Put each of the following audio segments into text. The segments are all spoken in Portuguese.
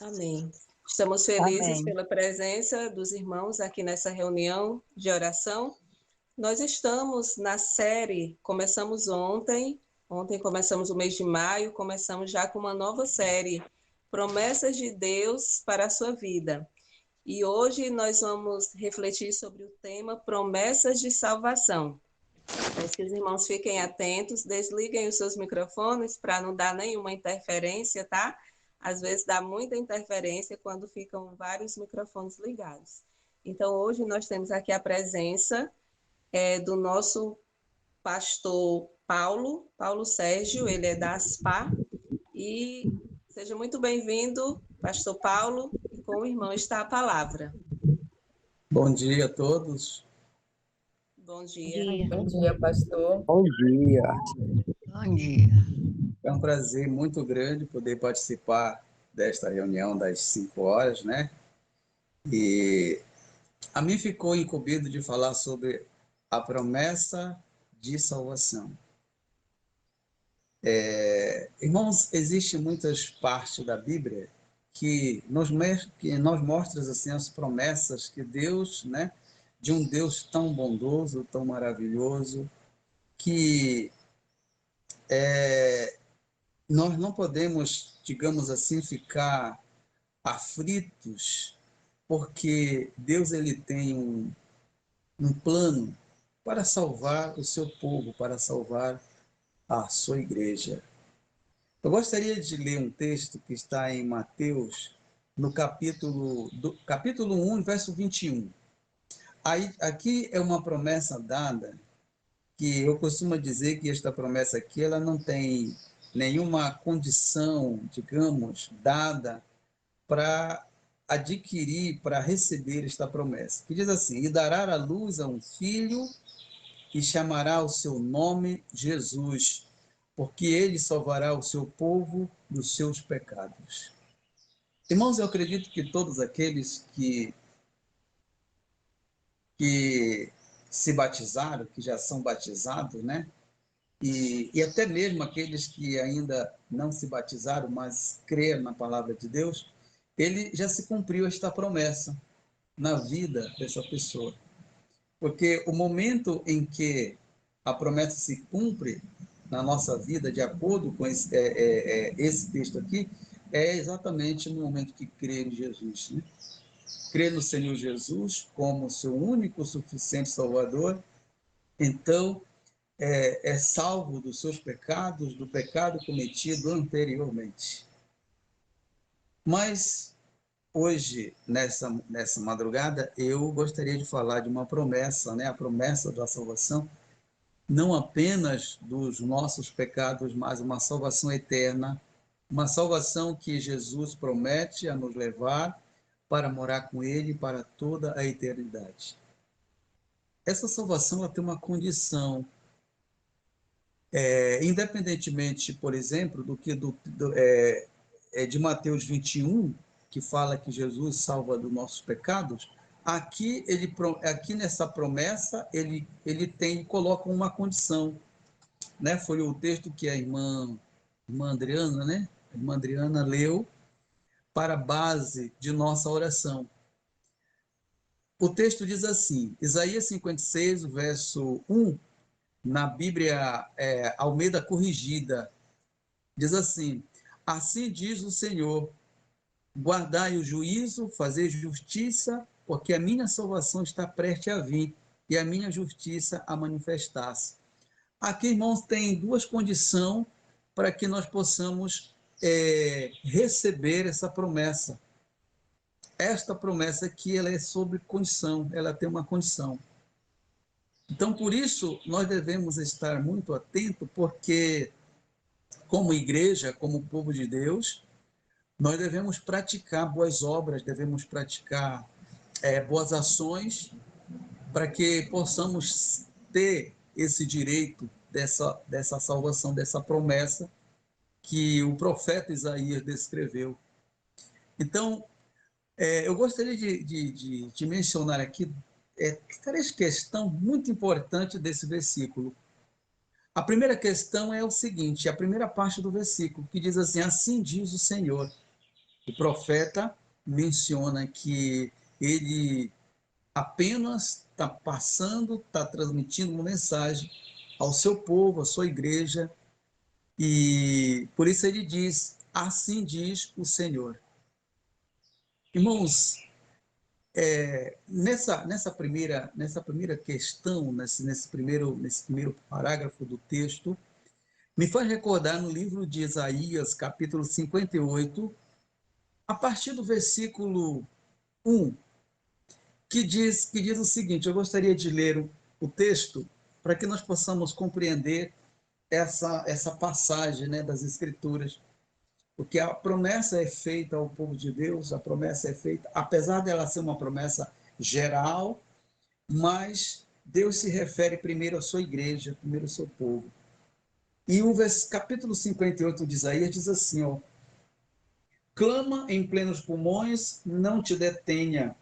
Amém. Estamos felizes Amém. pela presença dos irmãos aqui nessa reunião de oração. Nós estamos na série, começamos ontem começamos o mês de maio, começamos já com uma nova série, Promessas de Deus para a sua vida. E hoje nós vamos refletir sobre o tema Promessas de Salvação. Peço que os irmãos fiquem atentos, desliguem os seus microfones para não dar nenhuma interferência, tá? Às vezes dá muita interferência quando ficam vários microfones ligados. Então, hoje nós temos aqui a presença do nosso pastor Paulo Sérgio, ele é da ASPA, e seja muito bem-vindo, pastor Paulo, e com o irmão está a palavra. Bom dia a todos. Bom dia. Bom dia, pastor. Bom dia. Bom dia. É um prazer muito grande poder participar desta reunião das 5 horas, né? E a mim ficou incumbido de falar sobre a promessa de salvação. Irmãos, existem muitas partes da Bíblia que nos mostram assim, as promessas que Deus, né, de um Deus tão bondoso, tão maravilhoso, que nós não podemos, digamos assim, ficar aflitos, porque Deus ele tem um plano para salvar o seu povo, para salvar a sua igreja. Eu gostaria de ler um texto que está em Mateus, no capítulo 1, verso 21. Aqui é uma promessa dada, que eu costumo dizer que esta promessa aqui ela não tem nenhuma condição, digamos, dada para adquirir, para receber esta promessa. Que diz assim: e dará à luz a um filho e chamará o seu nome Jesus, porque ele salvará o seu povo dos seus pecados. Irmãos, eu acredito que todos aqueles que se batizaram, que já são batizados, né? E até mesmo aqueles que ainda não se batizaram, mas creram na palavra de Deus, ele já se cumpriu esta promessa na vida dessa pessoa. Porque o momento em que a promessa se cumpre na nossa vida, de acordo com esse texto aqui, é exatamente no momento que crê em Jesus, né? Crê no Senhor Jesus como seu único, suficiente Salvador, então é salvo dos seus pecados, do pecado cometido anteriormente. Mas hoje, nessa madrugada, eu gostaria de falar de uma promessa, né? A promessa da salvação, não apenas dos nossos pecados, mas uma salvação eterna, uma salvação que Jesus promete a nos levar para morar com Ele para toda a eternidade. Essa salvação ela tem uma condição, independentemente, por exemplo, de Mateus 21, que fala que Jesus salva dos nossos pecados. Aqui nessa promessa ele coloca uma condição, né? Foi o texto que a irmã Adriana, né? A irmã Adriana leu para a base de nossa oração. O texto diz assim, Isaías 56, verso 1, na Bíblia Almeida Corrigida, diz assim: assim diz o Senhor, guardai o juízo, fazei justiça, porque a minha salvação está prestes a vir e a minha justiça a manifestar-se. Aqui, irmãos, tem duas condições para que nós possamos receber essa promessa. Esta promessa aqui, ela é sobre condição, ela tem uma condição. Então, por isso, nós devemos estar muito atentos, porque, como igreja, como povo de Deus, nós devemos praticar boas obras, devemos praticar boas ações, para que possamos ter esse direito dessa salvação, dessa promessa que o profeta Isaías descreveu. Então, eu gostaria de mencionar aqui 3 questões muito importantes desse versículo. A primeira questão é o seguinte, a primeira parte do versículo, que diz assim: assim diz o Senhor. O profeta menciona que ele apenas está passando, está transmitindo uma mensagem ao seu povo, à sua igreja, e por isso ele diz: assim diz o Senhor. Irmãos, nessa primeira questão, nesse primeiro parágrafo do texto, me faz recordar no livro de Isaías, capítulo 58, a partir do versículo 1, que diz o seguinte. Eu gostaria de ler o texto para que nós possamos compreender essa passagem, né, das Escrituras, porque a promessa é feita ao povo de Deus, a promessa é feita, apesar dela ser uma promessa geral, mas Deus se refere primeiro à sua igreja, primeiro ao seu povo. E o capítulo 58 de Isaías diz assim, ó: clama em plenos pulmões, não te detenha.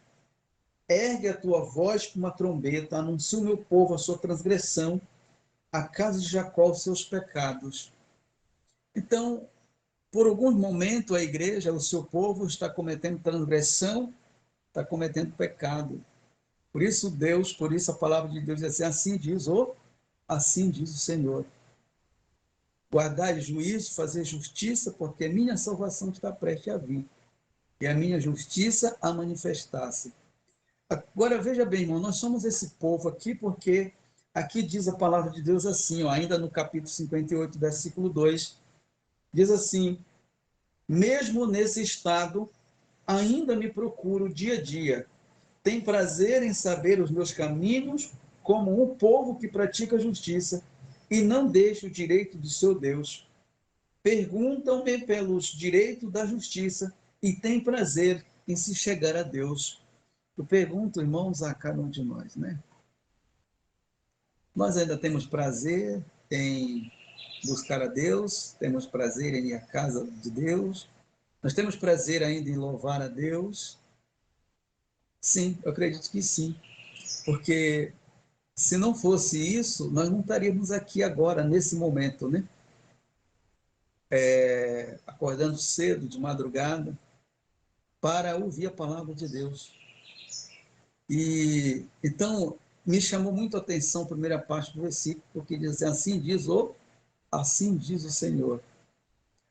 Ergue a tua voz com uma trombeta, anuncia o meu povo a sua transgressão, a casa de Jacó os seus pecados. Então, por algum momento, a igreja, o seu povo, está cometendo transgressão, está cometendo pecado. Por isso a palavra de Deus diz assim diz o Senhor. Guardai juízo, fazer justiça, porque a minha salvação está prestes a vir, e a minha justiça a manifestar-se. Agora, veja bem, irmão, nós somos esse povo aqui porque aqui diz a palavra de Deus assim, ó, ainda no capítulo 58, versículo 2, diz assim: mesmo nesse estado, ainda me procuro dia a dia. Tem prazer em saber os meus caminhos, como um povo que pratica justiça e não deixa o direito de seu Deus. Perguntam-me pelos direitos da justiça e têm prazer em se chegar a Deus. Eu pergunto, irmãos, a cada um de nós, né? Nós ainda temos prazer em buscar a Deus, temos prazer em ir à casa de Deus, nós temos prazer ainda em louvar a Deus. Sim, eu acredito que sim, porque se não fosse isso, nós não estaríamos aqui agora, nesse momento, né? Acordando cedo, de madrugada, para ouvir a palavra de Deus. E então me chamou muito a atenção a primeira parte do versículo, porque diz assim diz o Senhor.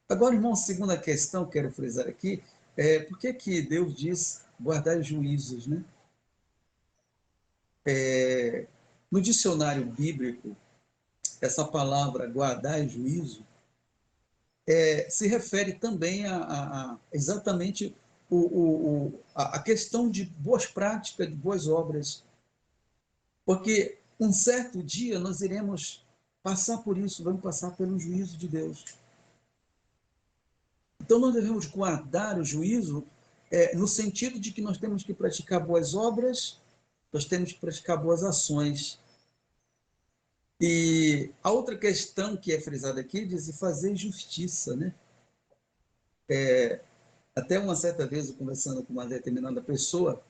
Agora, irmão, segunda questão que quero frisar aqui por que Deus diz guardar juízos, né? No dicionário bíblico, essa palavra guardar juízo se refere também a exatamente a questão de boas práticas, de boas obras. Porque um certo dia nós iremos passar por isso, vamos passar pelo juízo de Deus. Então nós devemos guardar o juízo no sentido de que nós temos que praticar boas obras, nós temos que praticar boas ações. E a outra questão que é frisada aqui diz fazer justiça, né? Até uma certa vez, eu conversando com uma determinada pessoa,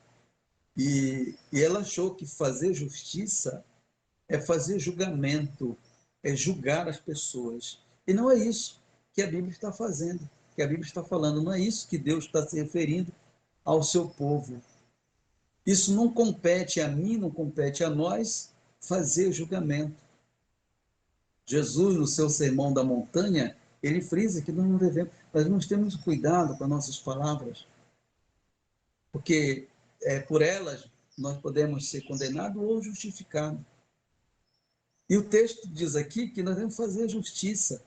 e ela achou que fazer justiça é fazer julgamento, é julgar as pessoas. E não é isso que a Bíblia está fazendo, que a Bíblia está falando, não é isso que Deus está se referindo ao seu povo. Isso não compete a mim, não compete a nós fazer julgamento. Jesus, no seu Sermão da Montanha, ele frisa que nós não devemos, nós temos cuidado com as nossas palavras, porque por elas nós podemos ser condenados ou justificados. E o texto diz aqui que nós devemos fazer justiça,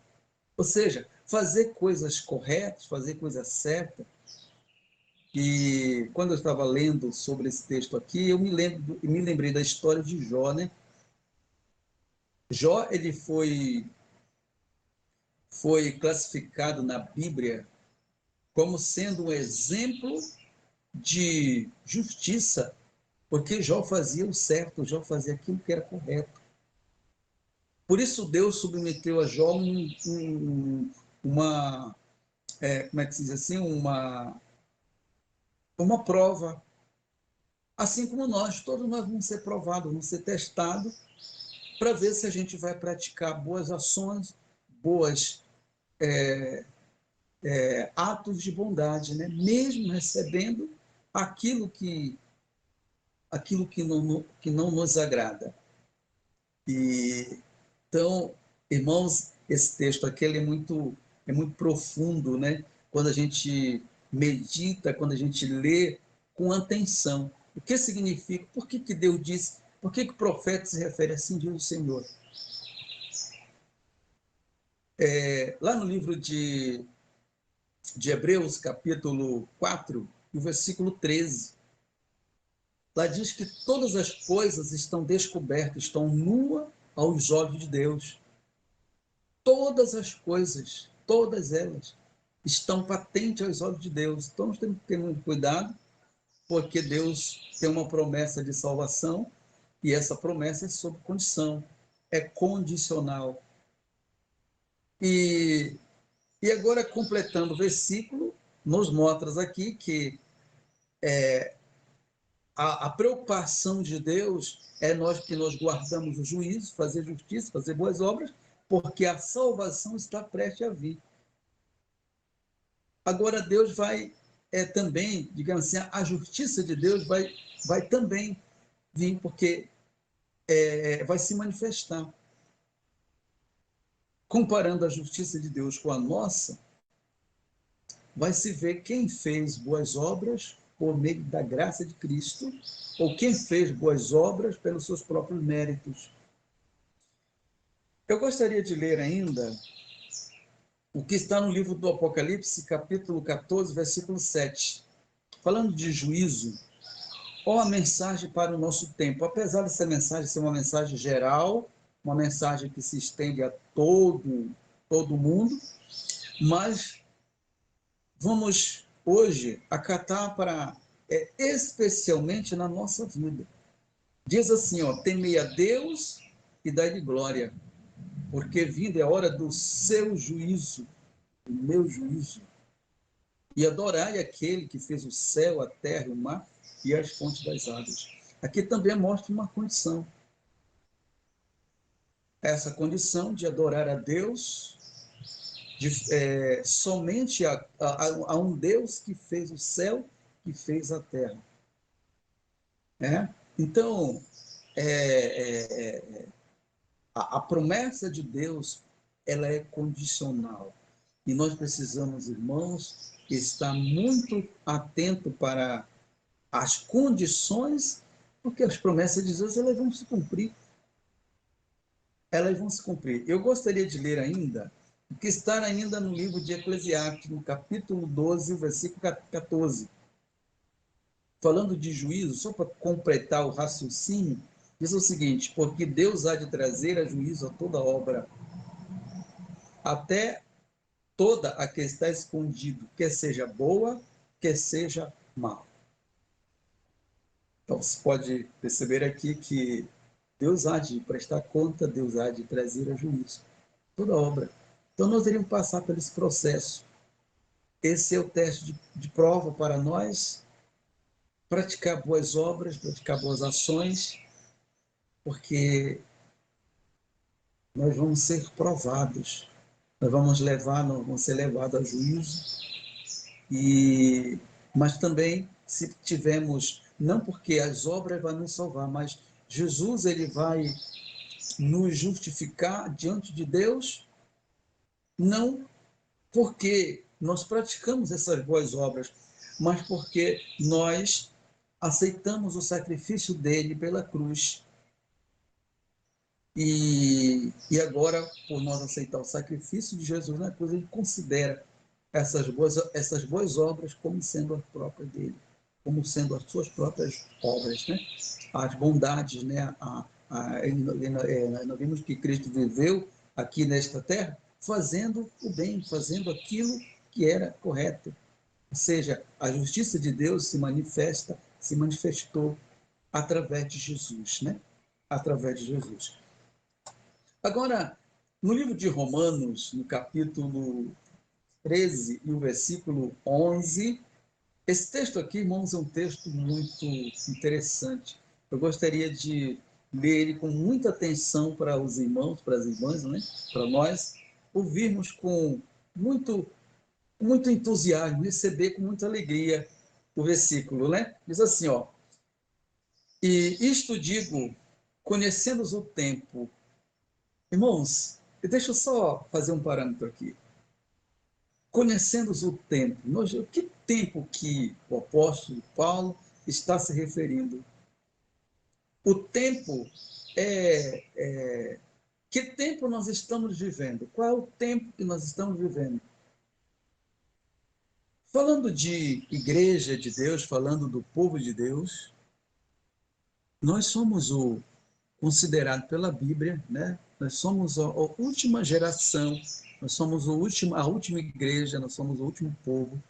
ou seja, fazer coisas corretas, fazer coisas certas. E quando eu estava lendo sobre esse texto aqui, eu me lembrei da história de Jó, né? Jó, ele foi classificado na Bíblia como sendo um exemplo de justiça, porque Jó fazia o certo, Jó fazia aquilo que era correto. Por isso Deus submeteu a Jó uma, como é que se diz assim, uma prova. Assim como todos nós vamos ser provados, vamos ser testados para ver se a gente vai praticar boas ações, boas atos de bondade, né? Mesmo recebendo aquilo que não nos agrada. E então, irmãos, esse texto aqui ele é muito profundo, né? Quando a gente medita, quando a gente lê com atenção. O que significa? Por que Deus disse? Por que o profeta se refere assim, diz o Senhor? Lá no livro de Hebreus, capítulo 4, o versículo 13, lá diz que todas as coisas estão descobertas, estão nuas aos olhos de Deus. Todas as coisas, todas elas, estão patentes aos olhos de Deus. Então, nós temos que ter muito cuidado, porque Deus tem uma promessa de salvação, e essa promessa é sob condição, é condicional. E agora, completando o versículo, nos mostra aqui que a preocupação de Deus é que nós guardamos o juízo, fazer justiça, fazer boas obras, porque a salvação está prestes a vir. Agora, Deus vai também, digamos assim, a justiça de Deus vai também vir, porque vai se manifestar. Comparando a justiça de Deus com a nossa, vai se ver quem fez boas obras por meio da graça de Cristo, ou quem fez boas obras pelos seus próprios méritos. Eu gostaria de ler ainda o que está no livro do Apocalipse, capítulo 14, versículo 7. Falando de juízo, ó a mensagem para o nosso tempo. Apesar dessa mensagem ser uma mensagem geral, uma mensagem que se estende a todo mundo, mas vamos hoje acatar para especialmente na nossa vida. Diz assim, ó, temei a Deus e dai-lhe glória, porque vinda é a hora do seu juízo, do meu juízo. E adorai aquele que fez o céu, a terra, o mar e as fontes das águas. Aqui também mostra uma condição. Essa condição de adorar a Deus, somente a um Deus que fez o céu, que fez a terra. Então, a promessa de Deus, ela é condicional. E nós precisamos, irmãos, estar muito atento para as condições, porque as promessas de Deus, elas vão se cumprir. Elas vão se cumprir. Eu gostaria de ler ainda o que está ainda no livro de Eclesiastes, no capítulo 12, versículo 14. Falando de juízo, só para completar o raciocínio, diz o seguinte: porque Deus há de trazer a juízo a toda obra, até toda a que está escondido, quer seja boa, quer seja mal. Então, você pode perceber aqui que Deus há de prestar conta, Deus há de trazer a juízo toda obra. Então, nós iríamos passar por esse processo. Esse é o teste de prova para nós, praticar boas obras, praticar boas ações, porque nós vamos ser provados, nós vamos ser levados a juízo, mas também, se tivermos, não porque as obras vão nos salvar, mas Jesus ele vai nos justificar diante de Deus, não porque nós praticamos essas boas obras, mas porque nós aceitamos o sacrifício dele pela cruz. E agora, por nós aceitar o sacrifício de Jesus na cruz, ele considera essas boas obras como sendo as próprias dele, como sendo as suas próprias obras, né? As bondades, né? Nós vimos que Cristo viveu aqui nesta terra fazendo o bem, fazendo aquilo que era correto. Ou seja, a justiça de Deus se manifestou através de Jesus, né? Através de Jesus. Agora, no livro de Romanos, no capítulo 13 e o versículo 11, esse texto aqui, irmãos, é um texto muito interessante. Eu gostaria de ler ele com muita atenção para os irmãos, para as irmãs, né? Para nós ouvirmos com com muito entusiasmo, receber com muita alegria o versículo, né? Diz assim, ó: e isto digo, conhecendo o tempo. Irmãos, deixa eu só fazer um parâmetro aqui. Conhecendo o tempo. Que tempo que o apóstolo Paulo está se referindo? O tempo que tempo nós estamos vivendo? Qual é o tempo que nós estamos vivendo? Falando de igreja de Deus, falando do povo de Deus, nós somos o considerado pela Bíblia, né? Nós somos a última geração, nós somos a última igreja, nós somos o último povo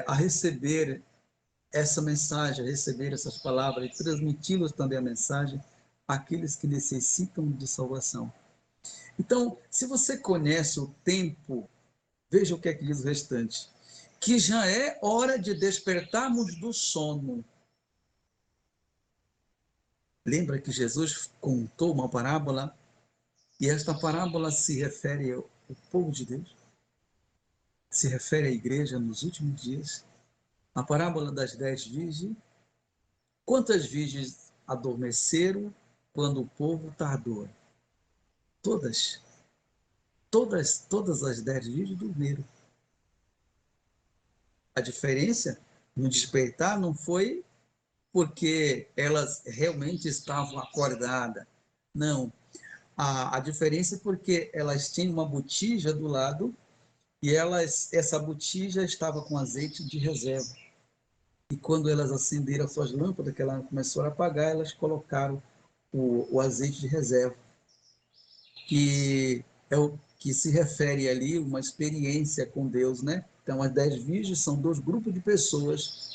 a receber essa mensagem, a receber essas palavras e transmiti-los também a mensagem àqueles que necessitam de salvação. Então, se você conhece o tempo, veja o que é que diz o restante, que já é hora de despertarmos do sono. Lembra que Jesus contou uma parábola, e esta parábola se refere ao povo de Deus, se refere à igreja nos últimos dias. A parábola das 10 virgens. Quantas virgens adormeceram quando o povo tardou? Todas. Todas as 10 virgens dormiram. A diferença no despertar não foi porque elas realmente estavam acordadas. Não. A diferença é porque elas tinham uma botija do lado e essa botija estava com azeite de reserva. E quando elas acenderam as suas lâmpadas, que ela começou a apagar, elas colocaram o azeite de reserva, que é o que se refere ali uma experiência com Deus, né? Então, as 10 virgens são 2 grupos de pessoas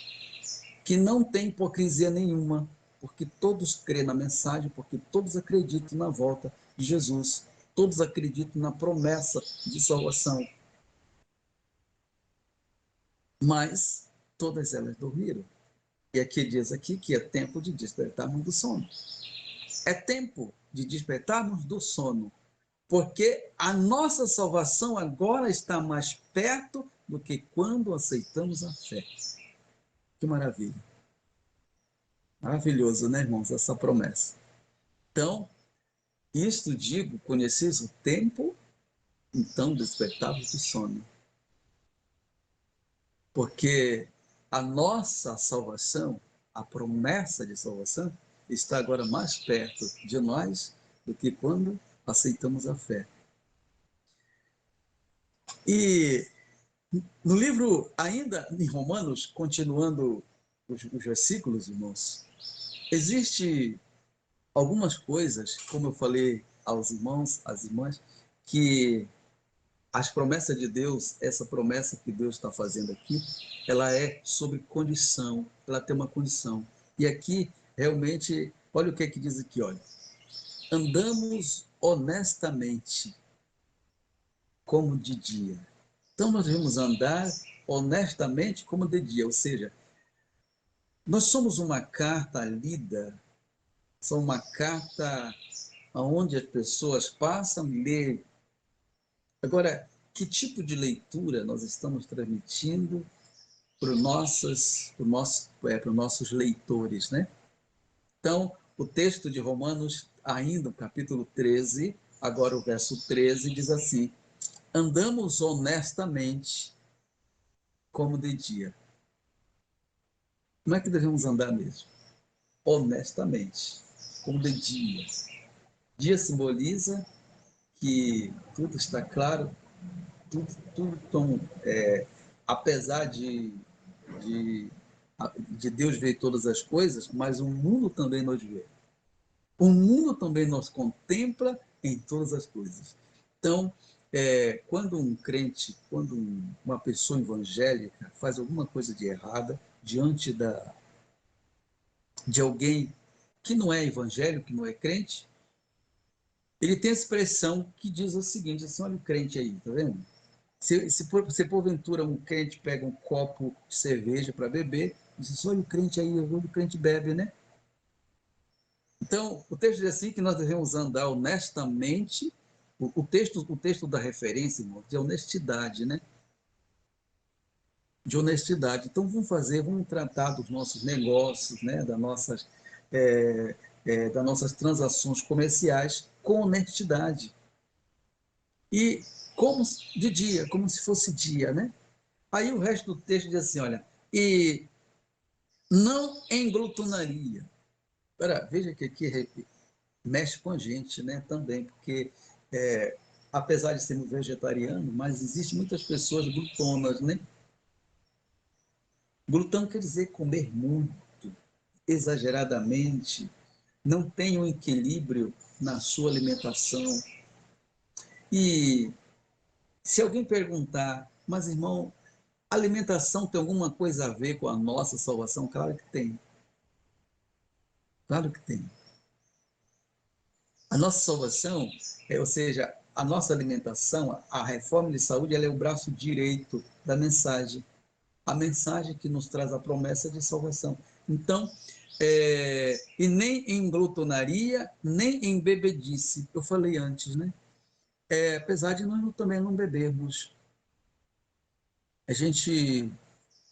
que não têm hipocrisia nenhuma, porque todos creem na mensagem, porque todos acreditam na volta de Jesus, todos acreditam na promessa de salvação. Mas todas elas dormiram. E aqui diz aqui que é tempo de despertarmos do sono. É tempo de despertarmos do sono, porque a nossa salvação agora está mais perto do que quando aceitamos a fé. Que maravilha. Maravilhoso, né, irmãos, essa promessa. Então, isto digo, conheceis o tempo, então despertai-vos do sono. Porque a nossa salvação, a promessa de salvação, está agora mais perto de nós do que quando aceitamos a fé. E no livro, ainda em Romanos, continuando os versículos, irmãos, existe algumas coisas, como eu falei aos irmãos, às irmãs, que as promessas de Deus, essa promessa que Deus está fazendo aqui, ela é sobre condição, ela tem uma condição. E aqui, realmente, olha o que é que diz aqui, olha. Andamos honestamente, como de dia. Então, nós devemos andar honestamente como de dia, ou seja, nós somos uma carta lida, somos uma carta onde as pessoas passam e lêem. Agora, que tipo de leitura nós estamos transmitindo para os nossos leitores, né? Então, o texto de Romanos, ainda no capítulo 13, agora o verso 13, diz assim: andamos honestamente como de dia. Como é que devemos andar mesmo? Honestamente, como de dia. Dia simboliza que tudo está claro, tudo tão, apesar de, de Deus ver todas as coisas, mas o mundo também nos vê. O mundo também nos contempla em todas as coisas. Então, quando um crente, quando uma pessoa evangélica faz alguma coisa de errada diante de alguém que não é evangélico, que não é crente, ele tem a expressão que diz o seguinte, assim, olha o crente aí, tá vendo? Se porventura um crente pega um copo de cerveja para beber, diz assim, olha o crente aí, olha o crente bebe, né? Então, o texto diz assim que nós devemos andar honestamente, o texto da referência, irmão, de honestidade, né? de honestidade. Então, vamos tratar dos nossos negócios, né, das nossas transações comerciais com honestidade. E como de dia, como se fosse dia, né? Aí o resto do texto diz assim, olha, e não em glutonaria. Veja que aqui mexe com a gente, né, também, porque apesar de sermos vegetarianos, mas existem muitas pessoas glutonas, né? Glutão quer dizer comer muito, exageradamente, não tem um equilíbrio na sua alimentação. E se alguém perguntar, mas irmão, alimentação tem alguma coisa a ver com a nossa salvação? Claro que tem. Claro que tem. A nossa salvação, ou seja, a nossa alimentação, a reforma de saúde, ela é o braço direito da mensagem. A mensagem que nos traz a promessa de salvação. Então, e nem em glutonaria, nem em bebedice. Eu falei antes, né? Apesar de nós também não bebermos. A gente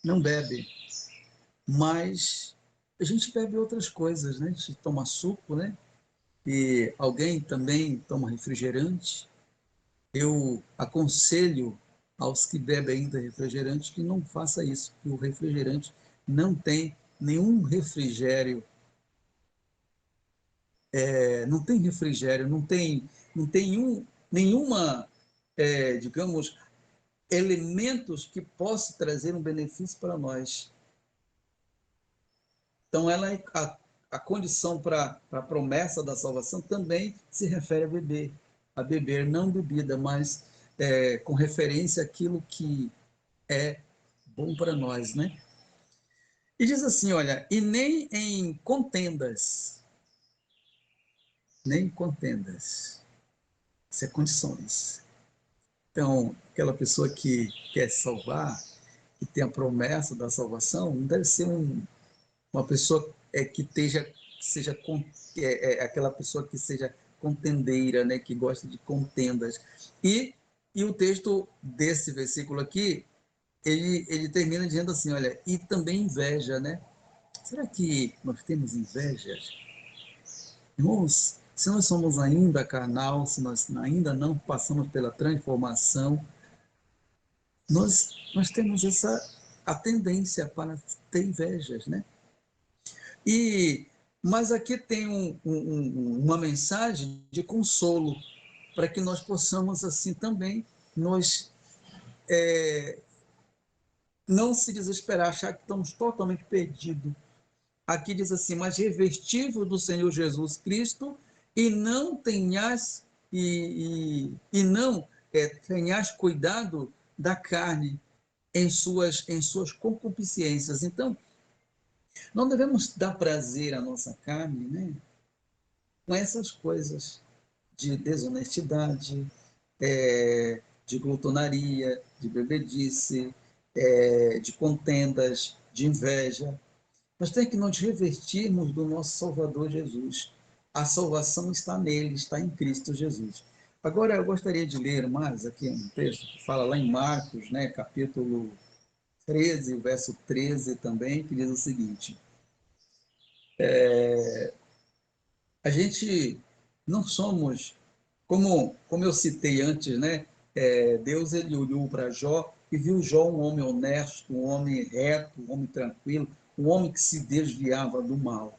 não bebe, mas a gente bebe outras coisas, né? A gente toma suco, né? E alguém também toma refrigerante. Eu aconselho aos que bebem ainda refrigerante que não faça isso, que o refrigerante não tem nenhum refrigério, não tem refrigério, não tem nenhuma, digamos, elementos que possam trazer um benefício para nós. Então, a condição para a promessa da salvação também se refere a beber não bebida, mas com referência àquilo que é bom para nós, né? E diz assim, olha, e nem contendas, isso é condições. Então, aquela pessoa que quer se salvar, que tem a promessa da salvação, não deve ser uma pessoa seja aquela pessoa que seja contendeira, né, que gosta de contendas. E o texto desse versículo aqui, ele termina dizendo assim, olha, e também inveja, né? Será que nós temos inveja? Irmãos, se nós somos ainda carnal, se nós ainda não passamos pela transformação, nós temos a tendência para ter invejas, né? Mas aqui tem uma mensagem de consolo para que nós possamos assim também não se desesperar, achar que estamos totalmente perdidos. Aqui diz assim, mas revestível do Senhor Jesus Cristo e não tenhas tenhas cuidado da carne em suas concupiscências. Então, não devemos dar prazer à nossa carne, né? Com essas coisas de desonestidade, de glutonaria, de bebedice, de contendas, de inveja. Nós temos que nos revestirmos do nosso Salvador Jesus. A salvação está nele, está em Cristo Jesus. Agora, eu gostaria de ler mais aqui um texto que fala lá em Marcos, né, capítulo 13, verso 13 também, que diz o seguinte: a gente não somos, como eu citei antes, né? Deus ele olhou para Jó e viu Jó um homem honesto, um homem reto, um homem tranquilo, um homem que se desviava do mal.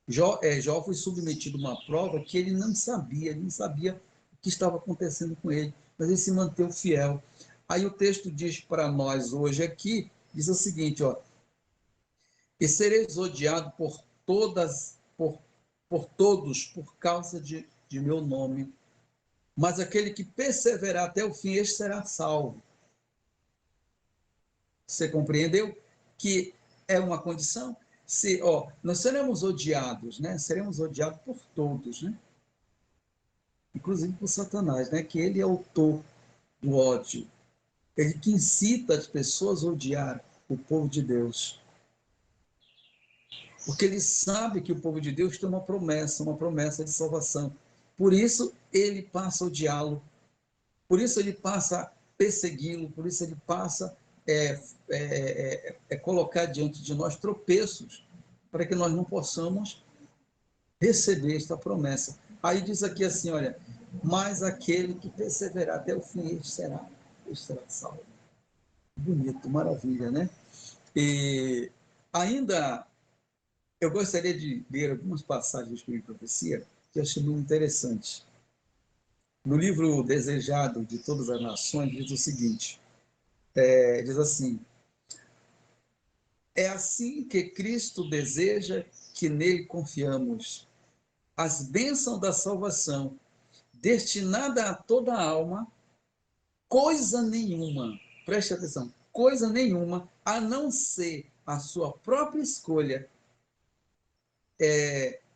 Jó foi submetido a uma prova que ele não sabia o que estava acontecendo com ele, mas ele se manteve fiel. Aí o texto diz para nós hoje aqui, diz o seguinte, ó, e sereis odiado por todos por causa de meu nome, mas aquele que perseverar até o fim, este será salvo. Você compreendeu que é uma condição? Nós seremos odiados, né? Seremos odiados por todos, né? Inclusive por Satanás, né? Que ele é o autor do ódio. Ele que incita as pessoas a odiar o povo de Deus. Porque ele sabe que o povo de Deus tem uma promessa de salvação. Por isso ele passa a odiá-lo. Por isso ele passa a persegui-lo. Por isso ele passa colocar diante de nós tropeços para que nós não possamos receber esta promessa. Aí diz aqui assim, olha, mas aquele que perseverar até o fim, este será salvo. Bonito, maravilha, né? E ainda eu gostaria de ler algumas passagens do Espírito de Profecia que eu achei muito interessante. No livro Desejado de Todas as Nações, diz o seguinte, diz assim, é assim que Cristo deseja que nele confiamos. As bênçãos da salvação, destinada a toda a alma, coisa nenhuma, preste atenção, coisa nenhuma, a não ser a sua própria escolha,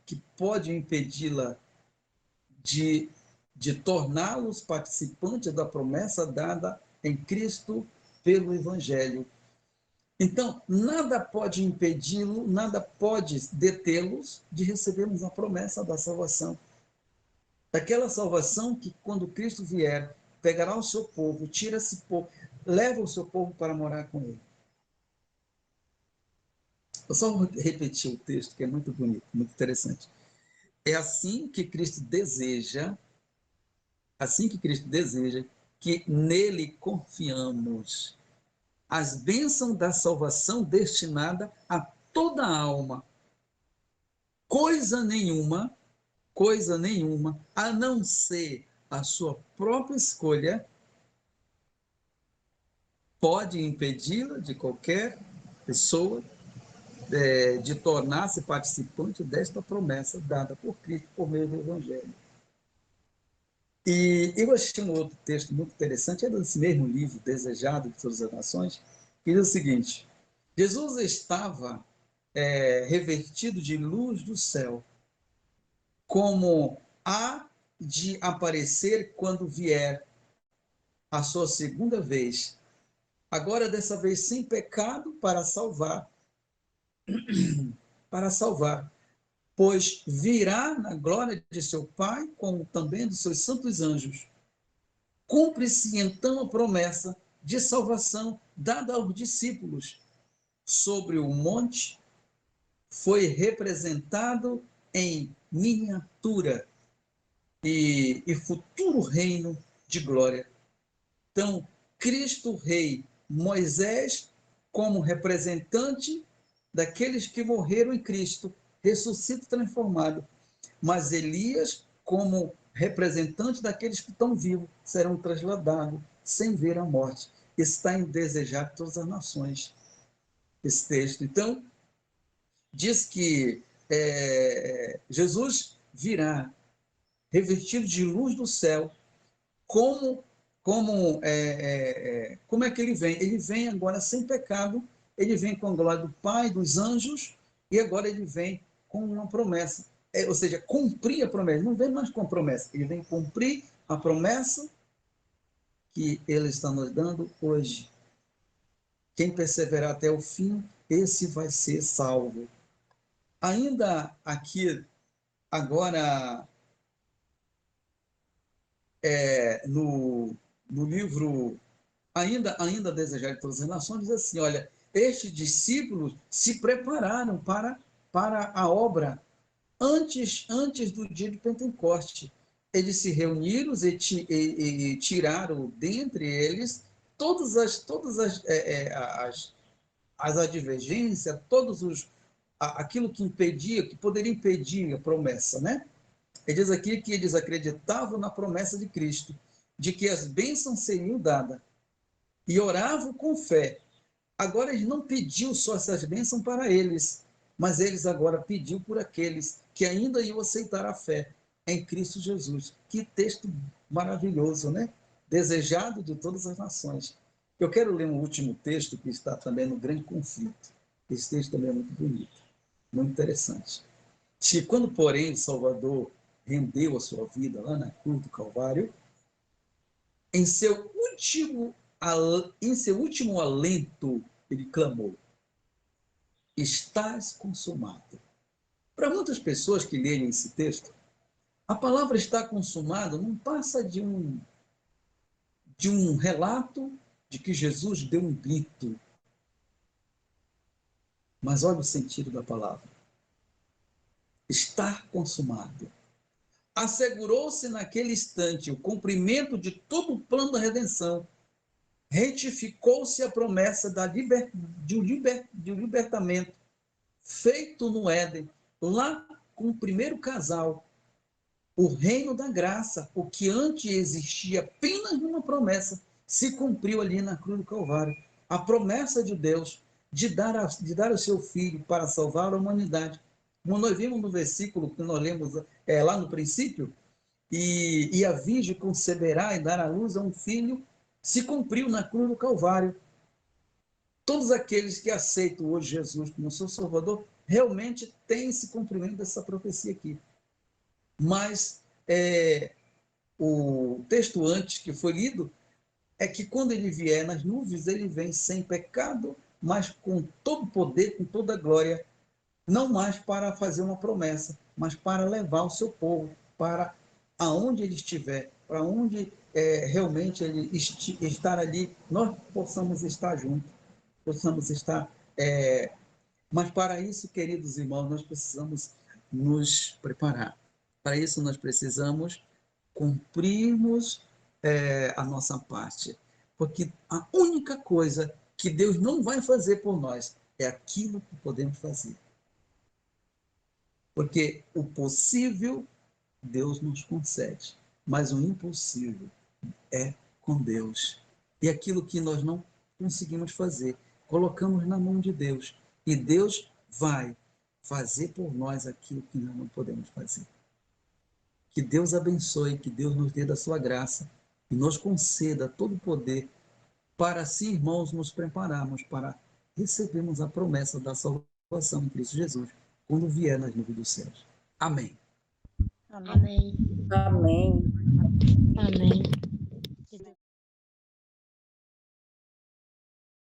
que pode impedi-la de torná-los participantes da promessa dada em Cristo pelo Evangelho. Então, nada pode impedi-lo, nada pode detê-los de recebermos a promessa da salvação. Daquela salvação que, quando Cristo vier, pegará o seu povo, tira esse povo, leva o seu povo para morar com ele. Eu só vou repetir o texto, que é muito bonito, muito interessante. É assim que Cristo deseja que nele confiamos. As bênçãos da salvação destinada a toda a alma. Coisa nenhuma, a não ser a sua própria escolha, pode impedi-la de qualquer pessoa de tornar-se participante desta promessa dada por Cristo por meio do Evangelho. E eu achei um outro texto muito interessante, é desse mesmo livro, Desejado de Todas as Nações, que diz o seguinte, Jesus estava revestido de luz do céu, como há de aparecer quando vier a sua segunda vez, agora dessa vez sem pecado, para salvar, pois virá na glória de seu Pai, como também dos seus santos anjos. Cumpre-se então a promessa de salvação dada aos discípulos. Sobre o monte foi representado em miniatura e futuro reino de glória. Então, Cristo Rei, Moisés, como representante daqueles que morreram em Cristo, ressuscita transformado. Mas Elias, como representante daqueles que estão vivos, serão trasladados sem ver a morte. Está em Desejar de Todas as Nações, esse texto. Então, diz que Jesus virá revestido de luz do céu. Como é que ele vem? Ele vem agora sem pecado, ele vem com a glória do Pai, dos anjos, e agora ele vem com uma promessa. Ou seja, cumprir a promessa. Não vem mais com a promessa, ele vem cumprir a promessa que ele está nos dando hoje. Quem perseverar até o fim, esse vai ser salvo. Ainda aqui, agora, no livro ainda Desejar de Todas as Nações, diz assim, olha, estes discípulos se prepararam para a obra antes do dia de Pentecoste. Eles se reuniram e tiraram dentre eles todas as advergências, aquilo que impedia, que poderia impedir a promessa, né? Ele diz aqui que eles acreditavam na promessa de Cristo, de que as bênçãos seriam dadas, e oravam com fé. Agora, eles não pediu só essas bênçãos para eles, mas eles agora pediu por aqueles que ainda iam aceitar a fé em Cristo Jesus. Que texto maravilhoso, né? Desejado de todas as nações. Eu quero ler um último texto que está também no Grande Conflito. Esse texto também é muito bonito, muito interessante. Que quando, porém, o Salvador rendeu a sua vida lá na cruz do Calvário, em seu último alento, ele clamou: estás consumado. Para muitas pessoas que leem esse texto, a palavra está consumado não passa de um relato de que Jesus deu um grito. Mas olha o sentido da palavra. Estar consumado. Assegurou-se naquele instante o cumprimento de todo o plano da redenção. Retificou-se a promessa de um libertamento feito no Éden, lá com o primeiro casal. O reino da graça, o que antes existia apenas numa promessa, se cumpriu ali na cruz do Calvário. A promessa de Deus de dar o seu filho para salvar a humanidade. Como nós vimos no versículo que nós lemos lá no princípio, e a virgem conceberá e dará à luz a um filho, se cumpriu na cruz do Calvário. Todos aqueles que aceitam hoje Jesus como seu Salvador, realmente têm esse cumprimento dessa profecia aqui. Mas o texto antes que foi lido é que quando ele vier nas nuvens, ele vem sem pecado, mas com todo poder, com toda glória, não mais para fazer uma promessa, mas para levar o seu povo para aonde ele estiver, para onde realmente ele estar ali, nós possamos estar juntos, possamos estar. Mas para isso, queridos irmãos, nós precisamos nos preparar. Para isso, nós precisamos cumprirmos a nossa parte. Porque a única coisa que Deus não vai fazer por nós é aquilo que podemos fazer. Porque o possível, Deus nos concede. Mas o impossível é com Deus. E aquilo que nós não conseguimos fazer, colocamos na mão de Deus. E Deus vai fazer por nós aquilo que nós não podemos fazer. Que Deus abençoe, que Deus nos dê da sua graça e nos conceda todo o poder para, assim, irmãos, nos prepararmos para recebermos a promessa da salvação em Cristo Jesus, quando vier nas nuvens dos céus. Amém. Amém. Amém. Amém.